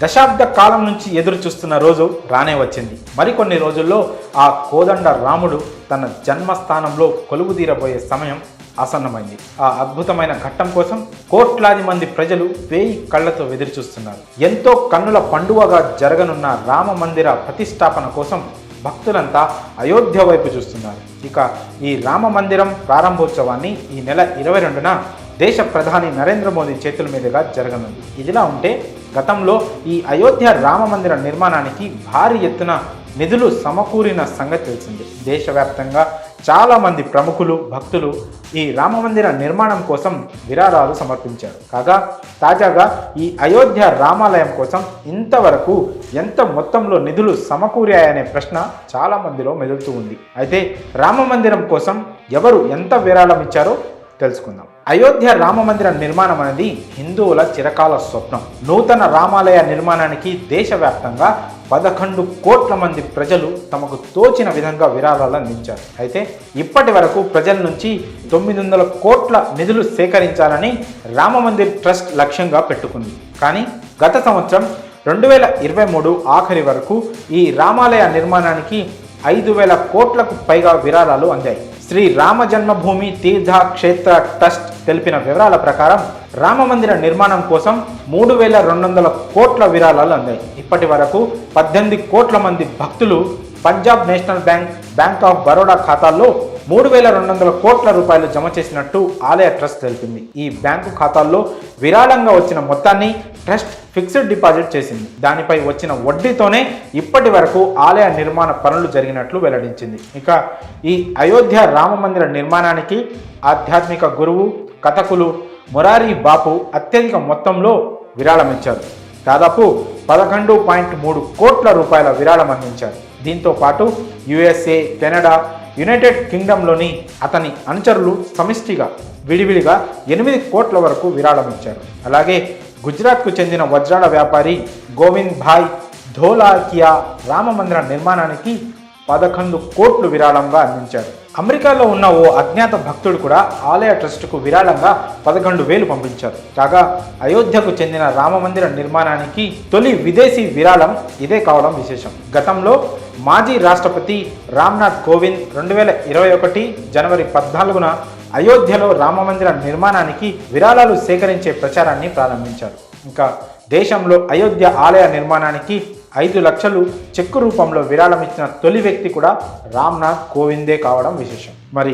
దశాబ్ద కాలం నుంచి ఎదురు చూస్తున్న రోజు రానే వచ్చింది. మరికొన్ని రోజుల్లో ఆ కోదండ రాముడు తన జన్మస్థానంలో కొలువుదీరబోయే సమయం ఆసన్నమైంది. ఆ అద్భుతమైన ఘట్టం కోసం కోట్లాది మంది ప్రజలు వేయి కళ్లతో ఎదురుచూస్తున్నారు. ఎంతో కన్నుల పండువగా జరగనున్న రామ మందిర ప్రతిష్టాపన కోసం భక్తులంతా అయోధ్య వైపు చూస్తున్నారు. ఇక ఈ రామ మందిరం ప్రారంభోత్సవాన్ని ఈ నెల 22న దేశ ప్రధాని నరేంద్ర మోదీ చేతుల మీదుగా జరగనుంది. ఇదిలా ఉంటే గతంలో ఈ అయోధ్య రామ మందిర నిర్మాణానికి భారీ ఎత్తున నిధులు సమకూరిన సంగతి తెలిసింది. దేశవ్యాప్తంగా చాలామంది ప్రముఖులు భక్తులు ఈ రామ మందిర నిర్మాణం కోసం విరాళాలు సమర్పించారు. కాగా తాజాగా ఈ అయోధ్య రామాలయం కోసం ఇంతవరకు ఎంత మొత్తంలో నిధులు సమకూరాయనే ప్రశ్న చాలా మందిలో మెదులుతూ ఉంది. అయితే రామ మందిరం కోసం ఎవరు ఎంత విరాళం ఇచ్చారో తెలుసుకుందాం. అయోధ్య రామ మందిర నిర్మాణం అనేది హిందువుల చిరకాల స్వప్నం. నూతన రామాలయ నిర్మాణానికి దేశవ్యాప్తంగా 11 కోట్ల మంది ప్రజలు తమకు తోచిన విధంగా విరాళాలు అందించారు. అయితే ఇప్పటి వరకు ప్రజల నుంచి 900 కోట్ల నిధులు సేకరించాలని రామ మందిర్ ట్రస్ట్ లక్ష్యంగా పెట్టుకుంది. కానీ గత సంవత్సరం 2023 ఆఖరి వరకు ఈ రామాలయ నిర్మాణానికి 5,000 కోట్లకు పైగా విరాళాలు అందాయి. శ్రీ రామ జన్మభూమి తీర్థ క్షేత్ర ట్రస్ట్ తెలిపిన వివరాల ప్రకారం రామ మందిర నిర్మాణం కోసం 3,200 కోట్ల విరాళాలు అందాయి. ఇప్పటి వరకు 18 కోట్ల మంది భక్తులు Punjab national bank, bank of Baroda ఖాతాల్లో 3,200 కోట్ల రూపాయలు జమ చేసినట్టు ఆలయ ట్రస్ట్ తెలిపింది. ఈ బ్యాంకు ఖాతాల్లో విరాళంగా వచ్చిన మొత్తాన్ని ట్రస్ట్ ఫిక్స్డ్ డిపాజిట్ చేసింది. దానిపై వచ్చిన వడ్డీతోనే ఇప్పటి వరకు ఆలయ నిర్మాణ పనులు జరిగినట్లు వెల్లడించింది. ఇక ఈ అయోధ్య రామ మందిర నిర్మాణానికి ఆధ్యాత్మిక గురువు కథకులు మొరారి బాపు అత్యధిక మొత్తంలో విరాళం ఇచ్చారు. దాదాపు 11.3 కోట్ల రూపాయల విరాళం అందించారు. దీంతో పాటు USA, కెనడా, యునైటెడ్ కింగ్డమ్లోని అతని అనుచరులు సమిష్టిగా విడివిడిగా 8 కోట్ల వరకు విరాళం ఇచ్చారు. అలాగే గుజరాత్కు చెందిన వజ్రాల వ్యాపారి గోవింద్ భాయ్ ధోలాకియా రామ మందిర నిర్మాణానికి 11 కోట్లు విరాళంగా అందించారు. అమెరికాలో ఉన్న ఓ అజ్ఞాత భక్తుడు కూడా ఆలయ ట్రస్టుకు విరాళంగా 11,000 పంపించారు. కాగా అయోధ్యకు చెందిన రామ మందిర నిర్మాణానికి తొలి విదేశీ విరాళం ఇదే కావడం విశేషం. గతంలో మాజీ రాష్ట్రపతి రామ్నాథ్ కోవింద్ 2021 జనవరి 14న అయోధ్యలో రామ మందిర నిర్మాణానికి విరాళాలు సేకరించే ప్రచారాన్ని ప్రారంభించారు. ఇంకా దేశంలో అయోధ్య ఆలయ నిర్మాణానికి 5 లక్షలు చెక్కు రూపంలో విరాళం ఇచ్చిన తొలి వ్యక్తి కూడా రామ్నాథ్ కోవిందే కావడం విశేషం. మరి